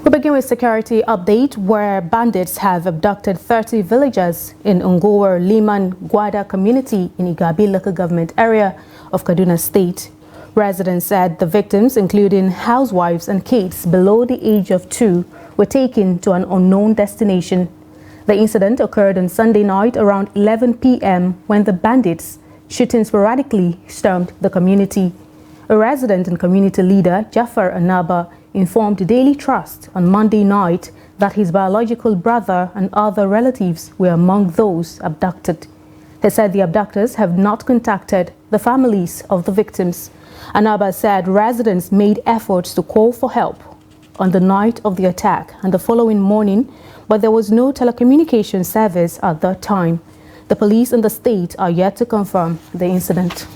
We begin with security update, where bandits have abducted 30 villagers in Ungowar Liman Gwada community in Igabi local government area of Kaduna State. Residents said the victims, including housewives and kids below the age of 2, were taken to an unknown destination. The incident occurred on Sunday night around 11 p.m. when the bandits, shooting sporadically, stormed the community. A resident and community leader, Jafar Anaba, informed Daily Trust on Monday night that his biological brother and other relatives were among those abducted. He said the abductors have not contacted the families of the victims. Anaba said residents made efforts to call for help on the night of the attack and the following morning, but there was no telecommunication service at that time. The police and the state are yet to confirm the incident.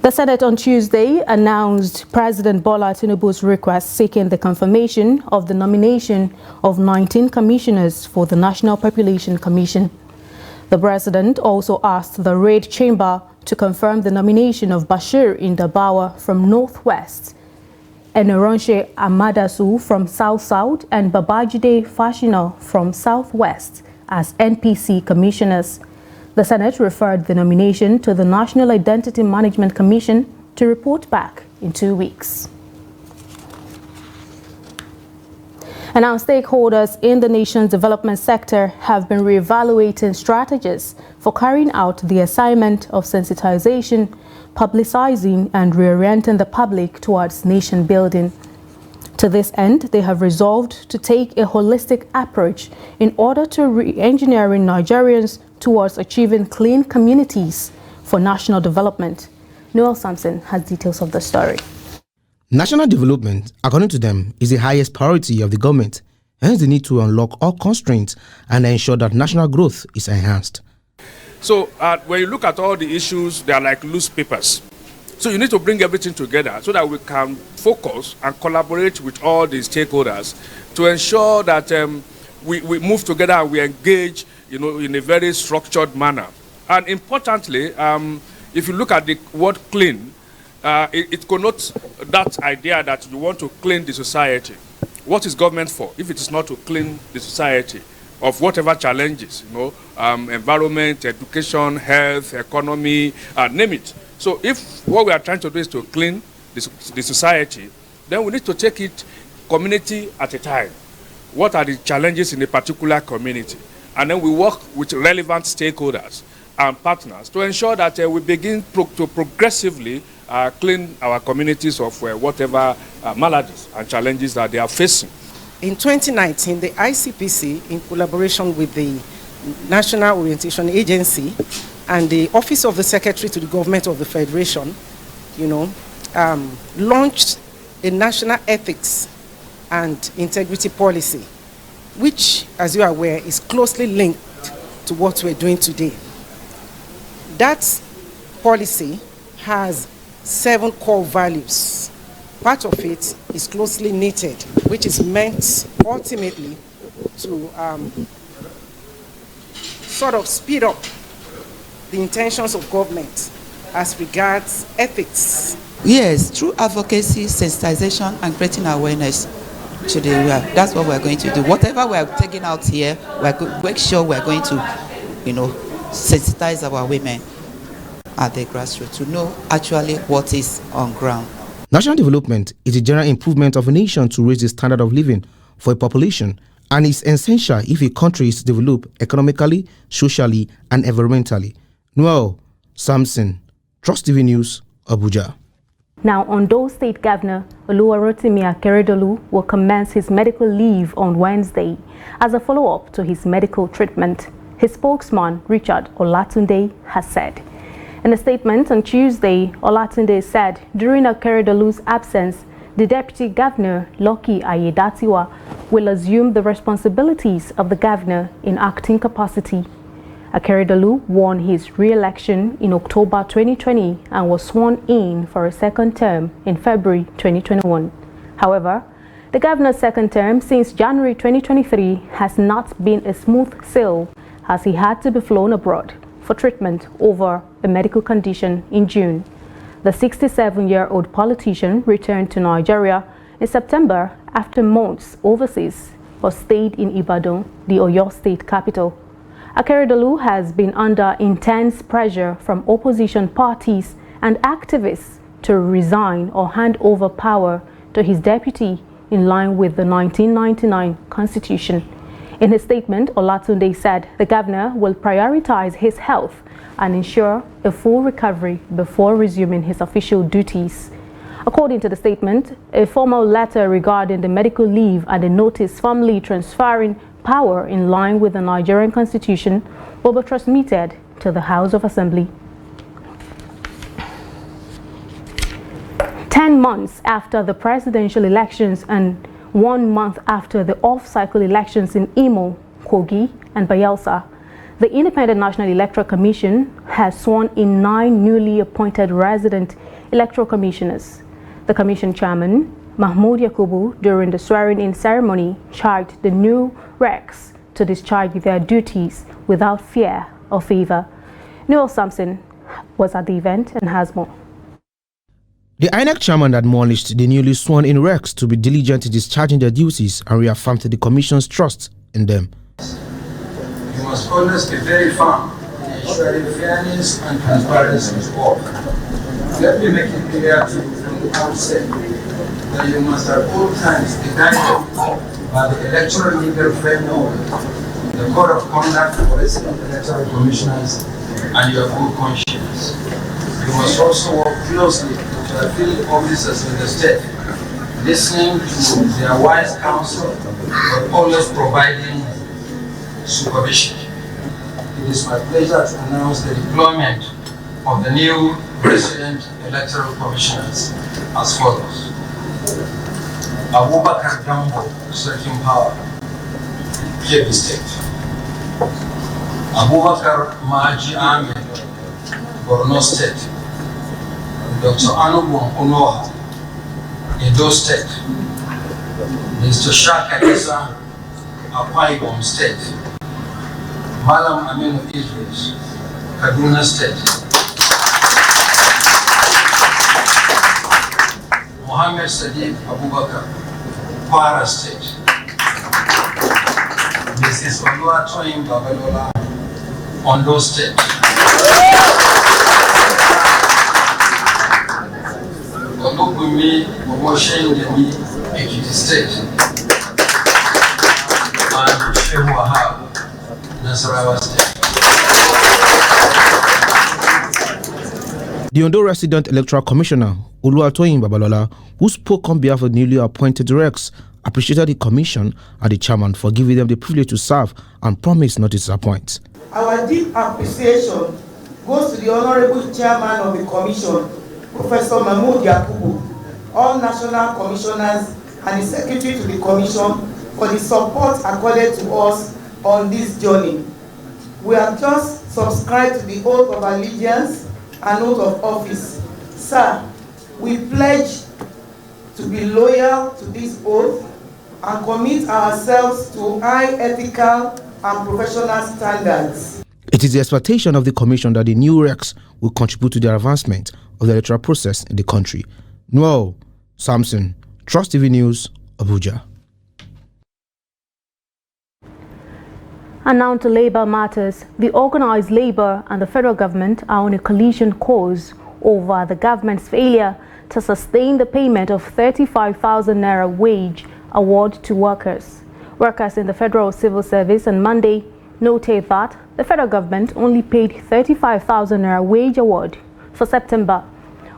The Senate on Tuesday announced President Bola Tinubu's request seeking the confirmation of the nomination of 19 commissioners for the National Population Commission. The president also asked the Red Chamber to confirm the nomination of Bashir Indabawa from Northwest, Eneronche Amadasu from South-South, and Babajide Fashino from Southwest as NPC commissioners. The Senate referred the nomination to the National Identity Management Commission to report back in 2 weeks. And now stakeholders in the nation's development sector have been reevaluating strategies for carrying out the assignment of sensitization, publicizing, and reorienting the public towards nation building. To this end, they have resolved to take a holistic approach in order to re-engineering Nigerians towards achieving clean communities for national development. Noel Sampson has details of the story. National development, according to them, is the highest priority of the government, hence the need to unlock all constraints and ensure that national growth is enhanced. So when you look at all the issues, they are like loose papers. So you need to bring everything together so that we can focus and collaborate with all the stakeholders to ensure that we move together and we engage, in a very structured manner. And importantly, if you look at the word clean, it connotes that idea that you want to clean the society. What is government for if it is not to clean the society of whatever challenges, environment, education, health, economy, name it. So if what we are trying to do is to clean the society, then we need to take it community at a time. What are the challenges in a particular community? And then we work with relevant stakeholders and partners to ensure that we begin to progressively clean our communities of whatever maladies and challenges that they are facing. In 2019, the ICPC, in collaboration with the National Orientation Agency and the Office of the Secretary to the Government of the Federation, launched a national ethics and integrity policy, which, as you are aware, is closely linked to what we're doing today. That policy has 7 core values. Part of it is closely knitted, which is meant ultimately to sort of speed up the intentions of government as regards ethics. Yes, through advocacy, sensitization, and creating awareness. Today, that's what we're going to do. Whatever we're taking out here, we're going to make sure we're going to, sensitize our women at the grassroots to know actually what is on ground. National development is the general improvement of a nation to raise the standard of living for a population, and is essential if a country is to develop economically, socially, and environmentally. Noel Sampson, Trust TV News, Abuja. Now, Oyo State Governor Oluwarotimi Akeredolu will commence his medical leave on Wednesday as a follow-up to his medical treatment, his spokesman, Richard Olatunde, has said. In a statement on Tuesday, Olatunde said during Akeredolu's absence, the Deputy Governor, Lucky Ayedatiwa, will assume the responsibilities of the governor in acting capacity. Akeredolu won his re-election in October 2020 and was sworn in for a second term in February 2021. However, the governor's second term since January 2023 has not been a smooth sail, as he had to be flown abroad for treatment over a medical condition in June. The 67-year-old politician returned to Nigeria in September after months overseas, but stayed in Ibadan, the Oyo State capital. Akeredolu has been under intense pressure from opposition parties and activists to resign or hand over power to his deputy in line with the 1999 constitution. In his statement, Olatunde said the governor will prioritize his health and ensure a full recovery before resuming his official duties. According to the statement, a formal letter regarding the medical leave and a notice formally transferring power in line with the Nigerian constitution will be transmitted to the House of Assembly. 10 months after the presidential elections and 1 month after the off-cycle elections in Imo, Kogi, and Bayelsa, the Independent National Electoral Commission has sworn in 9 newly appointed resident electoral commissioners. The commission chairman, Mahmoud Yakubu, during the swearing-in ceremony, charged the new recs to discharge their duties without fear or favor. Noel Sampson was at the event and has more. The INEC chairman admonished the newly sworn-in recs to be diligent in discharging their duties and reaffirmed the commission's trust in them. You must always be very firm in ensuring fairness and transparency in work. Let me make it clear to you from the outset that you must at all times be guided by the electoral legal framework, the code of conduct for resident electoral commissioners, and your good conscience. You must also work closely with your field officers in the state, listening to their wise counsel, but always providing supervision. It is my pleasure to announce the deployment of the new resident electoral commissioners as follows. Abubakar Dambo, Searching Power, Kebbi State. Abubakar Maji Ahmed, Borno State. Dr. Anubon Onoha, Edo State. Mr. Shaka Isa, Akwa Ibom State. Malam Aminu Idris, Kaduna State. Mohammed Sadiq Abubakar, Kwara State. Mrs. Oluwatoyin Babalola, Ondo State. Olugumi Omoshendemi, Ekiti State. And Shehu Wahab, Nasarawa State. The Ondo resident electoral commissioner, Oluwatoyin Babalola, who spoke on behalf of newly appointed recs, appreciated the commission and the chairman for giving them the privilege to serve and promised not to disappoint. Our deep appreciation goes to the Honorable Chairman of the Commission, Professor Mahmoud Yakubu, all national commissioners and the Secretary to the Commission for the support accorded to us on this journey. We have just subscribed to the oath of allegiance and oath of office. Sir, we pledge to be loyal to this oath and commit ourselves to high ethical and professional standards. It is the expectation of the commission that the new recs will contribute to the advancement of the electoral process in the country. Noel Sampson, Trust TV News, Abuja. And now to labor matters. The organized labor and the federal government are on a collision course over the government's failure to sustain the payment of 35,000 naira wage award to workers. Workers in the federal civil service on Monday noted that the federal government only paid 35,000 naira wage award for September.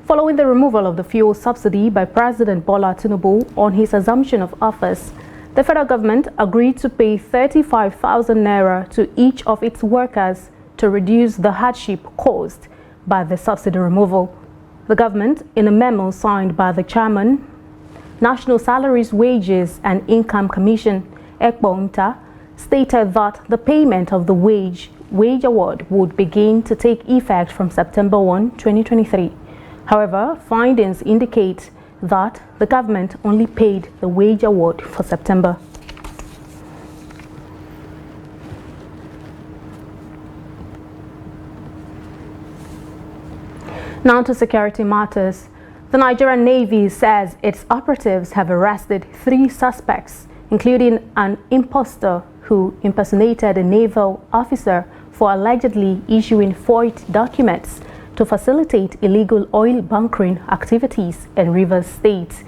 Following the removal of the fuel subsidy by President Bola Tinubu on his assumption of office, the federal government agreed to pay 35,000 naira to each of its workers to reduce the hardship caused by the subsidy removal. The government, in a memo signed by the chairman, National Salaries, Wages and Income Commission, ECBONTA, stated that the payment of the wage award would begin to take effect from September 1, 2023. However, findings indicate that the government only paid the wage award for September. Now to security matters. The Nigerian Navy says its operatives have arrested 3 suspects, including an imposter who impersonated a naval officer for allegedly issuing forged documents to facilitate illegal oil bunkering activities in Rivers State.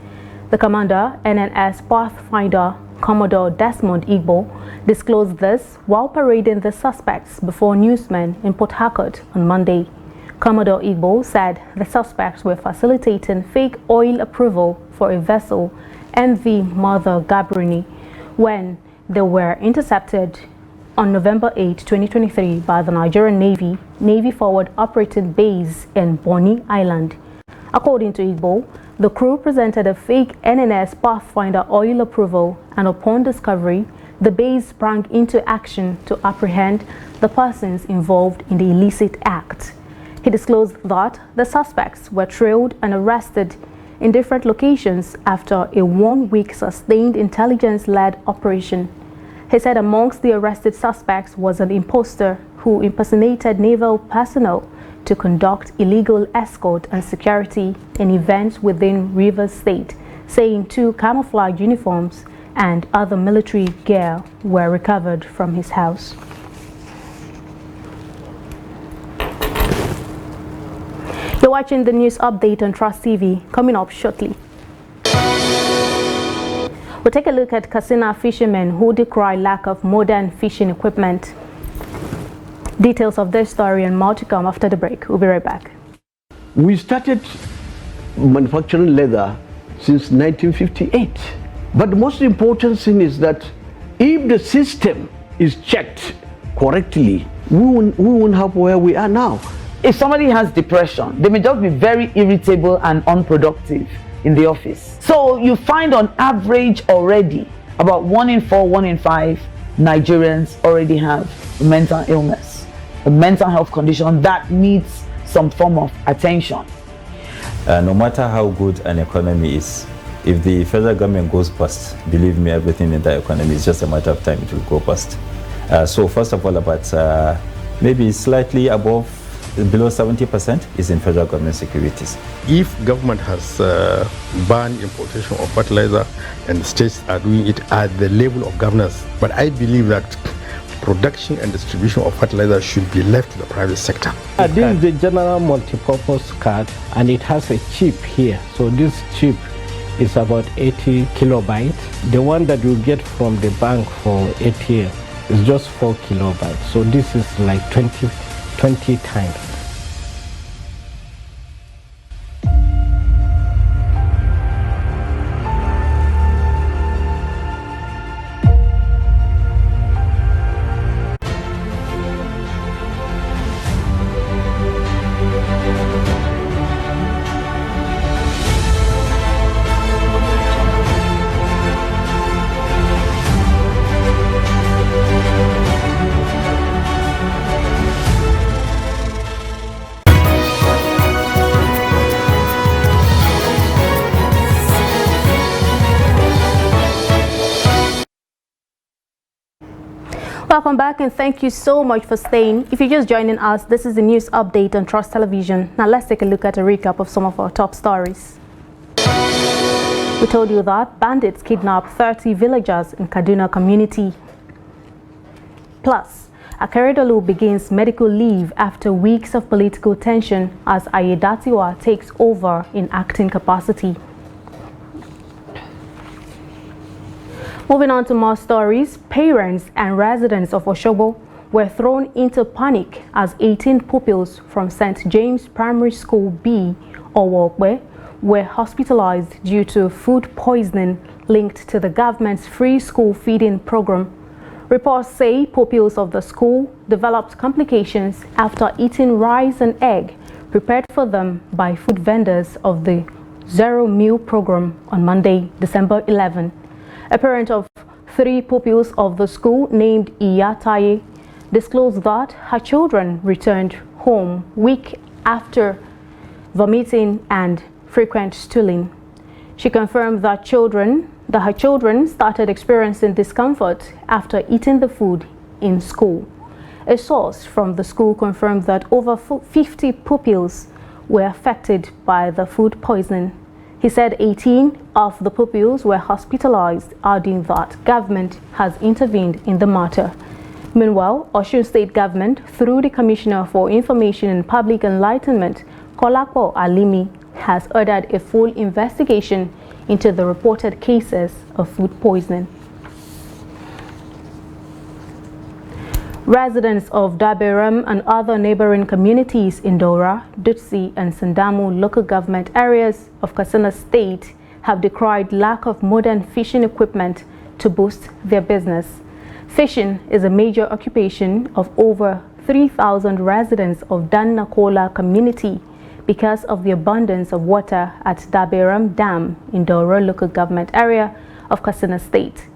The commander, NNS Pathfinder Commodore Desmond Igbo, disclosed this while parading the suspects before newsmen in Port Harcourt on Monday. Commodore Igbo said the suspects were facilitating fake oil approval for a vessel, MV Mother Gabrini, when they were intercepted on November 8, 2023 by the Nigerian Navy Forward Operating Base in Bonny Island. According to Igbo, the crew presented a fake NNS Pathfinder oil approval, and upon discovery, the base sprang into action to apprehend the persons involved in the illicit act. He disclosed that the suspects were trailed and arrested in different locations after a 1-week sustained intelligence-led operation. He said amongst the arrested suspects was an imposter who impersonated naval personnel to conduct illegal escort and security in events within Rivers State, saying 2 camouflage uniforms and other military gear were recovered from his house. You're watching the news update on Trust TV, coming up shortly. We'll take a look at Katsina fishermen who decry lack of modern fishing equipment. Details of this story and more to come after the break. We'll be right back. We started manufacturing leather since 1958. But the most important thing is that if the system is checked correctly, we won't have where we are now. If somebody has depression, they may just be very irritable and unproductive in the office. So you find on average already about 1 in 4, 1 in 5 Nigerians already have a mental illness, a mental health condition that needs some form of attention. No matter how good an economy is, if the federal government goes bust, believe me, everything in the economy is just a matter of time it will go bust. So first of all, about maybe slightly above, below 70% is in federal government securities. If government has banned importation of fertilizer and states are doing it at the level of governance, but I believe that production and distribution of fertilizer should be left to the private sector. This is the general multi-purpose card, and it has a chip here. So this chip is about 80 kilobytes. The one that you get from the bank for ATM is just 4 kilobytes. So this is like 20 times. Welcome back and thank you so much for staying. If you're just joining us, this is the news update on Trust Television. Now let's take a look at a recap of some of our top stories. We told you that bandits kidnapped 30 villagers in Kaduna community. Plus, Akeredolu begins medical leave after weeks of political tension as Ayedatiwa takes over in acting capacity. Moving on to more stories, parents and residents of Osogbo were thrown into panic as 18 pupils from St. James Primary School B, Owokwe, were hospitalized due to food poisoning linked to the government's free school feeding program. Reports say pupils of the school developed complications after eating rice and egg prepared for them by food vendors of the Zero Meal program on Monday, December 11. A parent of 3 pupils of the school named Iyataye disclosed that her children returned home week after vomiting and frequent stooling. She confirmed that her children started experiencing discomfort after eating the food in school. A source from the school confirmed that over 50 pupils were affected by the food poisoning. He said 18 of the pupils were hospitalized, adding that government has intervened in the matter. Meanwhile, Oyo State Government, through the Commissioner for Information and Public Enlightenment, Kolapo Alimi, has ordered a full investigation into the reported cases of food poisoning. Residents of Daberam and other neighboring communities in Dora, Dutsi and Sandamu local government areas of Katsina State have decried lack of modern fishing equipment to boost their business. Fishing is a major occupation of over 3,000 residents of Dannakola community because of the abundance of water at Daberam Dam in Dora local government area of Katsina State.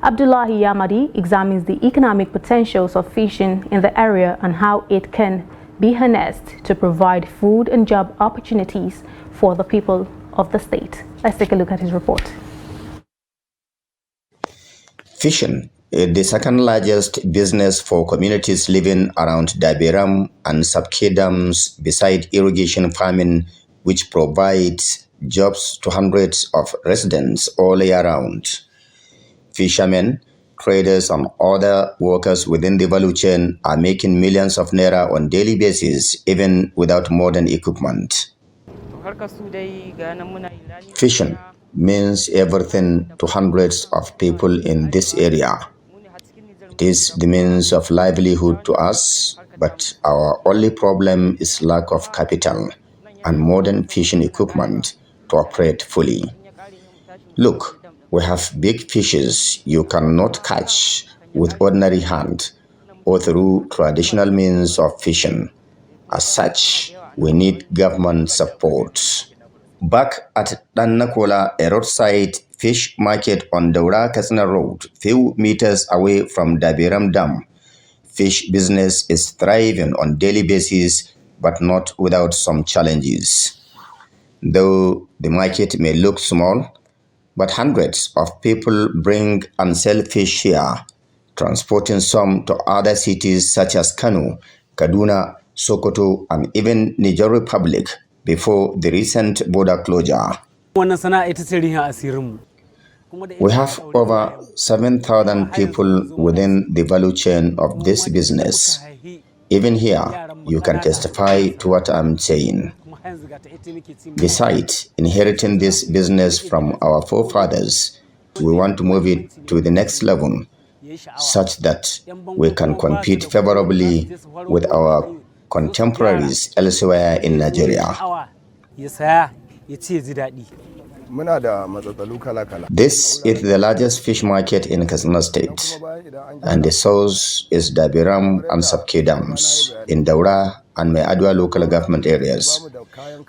Abdullahi Yamadi examines the economic potentials of fishing in the area and how it can be harnessed to provide food and job opportunities for the people of the state. Let's take a look at his report. Fishing is the second largest business for communities living around Daberam and Sabke dams beside irrigation farming, which provides jobs to hundreds of residents all year round. Fishermen, traders and other workers within the value chain are making millions of naira on daily basis, even without modern equipment. Fishing means everything to hundreds of people in this area. It is the means of livelihood to us, but our only problem is lack of capital and modern fishing equipment to operate fully. Look, we have big fishes you cannot catch with ordinary hand or through traditional means of fishing. As such, we need government support. Back at Dannakola, a roadside fish market on Daura Katsina Road, few meters away from Daberam Dam, fish business is thriving on daily basis, but not without some challenges. Though the market may look small, but hundreds of people bring and sell fish here, transporting some to other cities such as Kano, Kaduna, Sokoto, and even Niger Republic before the recent border closure. We have over 7,000 people within the value chain of this business. Even here, you can testify to what I'm saying. Besides inheriting this business from our forefathers, we want to move it to the next level such that we can compete favorably with our contemporaries elsewhere in Nigeria. This is the largest fish market in Katsina State, and the source is Daberam and Sabke dams in Daura and Meadwa local government areas.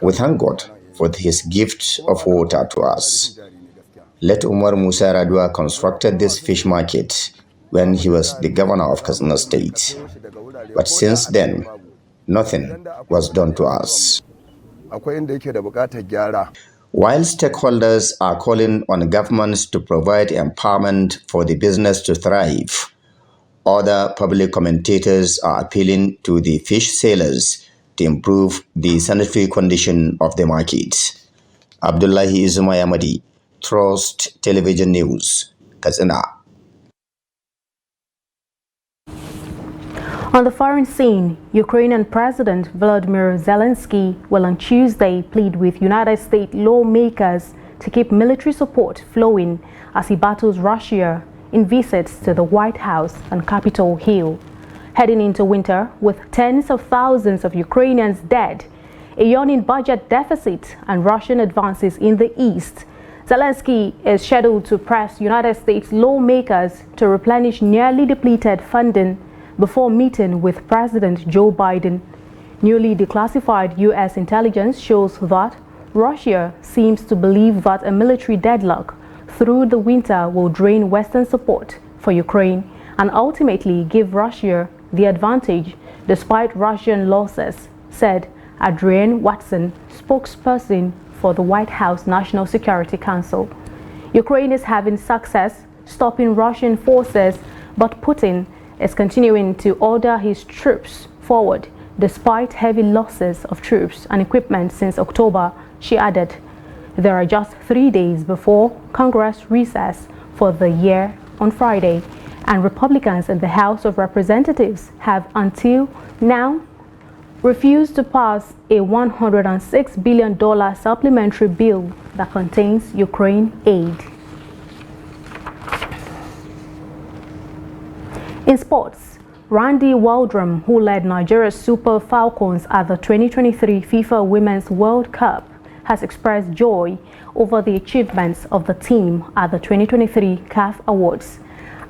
We thank God for his gift of water to us. Let Umar Musa Radua constructed this fish market when he was the governor of Katsina State. But since then, nothing was done to us. While stakeholders are calling on governments to provide empowerment for the business to thrive, other public commentators are appealing to the fish sellers to improve the sanitary condition of the market. Abdullahi Izuma Yamadi, Trust Television News, Katsina. On the foreign scene, Ukrainian President Volodymyr Zelensky will on Tuesday plead with United States lawmakers to keep military support flowing as he battles Russia in visits to the White House and Capitol Hill. Heading into winter with tens of thousands of Ukrainians dead, a yawning budget deficit and Russian advances in the east, Zelensky is scheduled to press United States lawmakers to replenish nearly depleted funding before meeting with President Joe Biden. Newly declassified U.S. intelligence shows that Russia seems to believe that a military deadlock through the winter will drain Western support for Ukraine and ultimately give Russia the advantage despite Russian losses, said Adrienne Watson, spokesperson for the White House National Security Council. Ukraine is having success stopping Russian forces, but Putin is continuing to order his troops forward despite heavy losses of troops and equipment since October. She added, there are just 3 days before Congress recess for the year on Friday, and Republicans in the House of Representatives have until now refused to pass a $106 billion supplementary bill that contains Ukraine aid. In sports, Randy Waldrum, who led Nigeria's Super Falcons at the 2023 FIFA Women's World Cup, has expressed joy over the achievements of the team at the 2023 CAF Awards.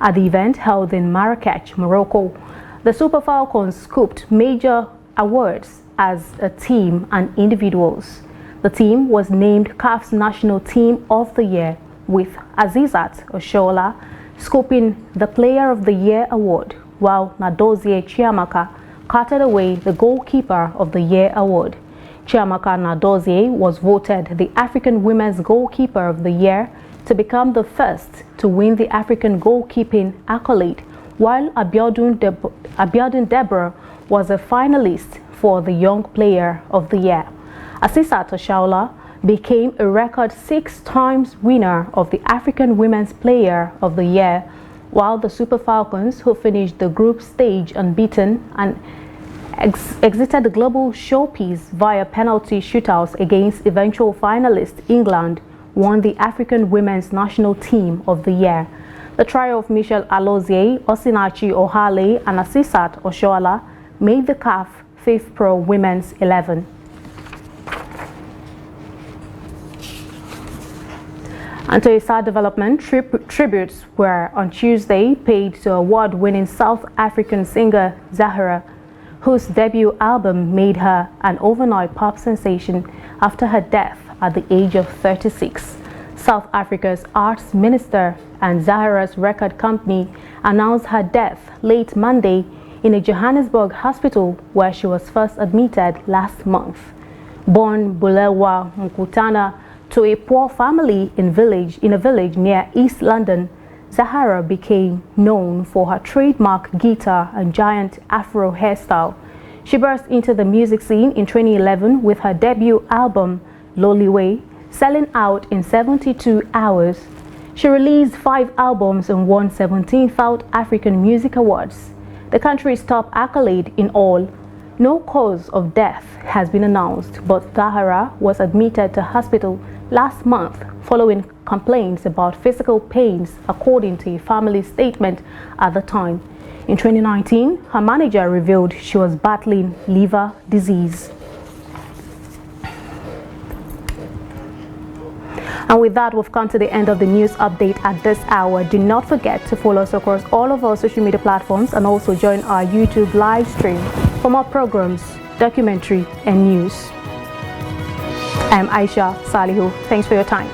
At the event held in Marrakech, Morocco, the Super Falcons scooped major awards as a team and individuals. The team was named CAF's National Team of the Year, with Azizat Oshoala scooping the Player of the Year award, while Nadozie Chiamaka carted away the Goalkeeper of the Year award. Chiamaka Nadozie was voted the African Women's Goalkeeper of the Year to become the first to win the African goalkeeping accolade, while Abiodun Deborah was a finalist for the Young Player of the Year. Asisat Oshoala became a record 6 times winner of the African Women's Player of the Year, while the Super Falcons, who finished the group stage unbeaten and exited the global showpiece via penalty shootouts against eventual finalist England, won the African Women's National Team of the Year. The trio of Michelle Alozie, Osinachi Ohale, and Asisat Oshoala made the CAF 5th Pro Women's 11. And to a sad development, tributes were on Tuesday paid to award-winning South African singer Zahara, whose debut album made her an overnight pop sensation after her death at the age of 36. South Africa's arts minister and Zahara's record company announced her death late Monday in a Johannesburg hospital where she was first admitted last month. Born Bulewa Mkutana to a poor family in a village near East London, Zahara became known for her trademark guitar and giant afro hairstyle. She burst into the music scene in 2011 with her debut album, Loliwe, selling out in 72 hours. She released 5 albums and won 17 South African Music Awards, the country's top accolade in all. No cause of death has been announced, but Zahara was admitted to hospital last month following complaints about physical pains, according to a family statement at the time. In 2019, her manager revealed she was battling liver disease. And with that, we've come to the end of the news update at this hour. Do not forget to follow us across all of our social media platforms and also join our YouTube live stream for more programs, documentary, and news. I'm Aisha Salihu. Thanks for your time.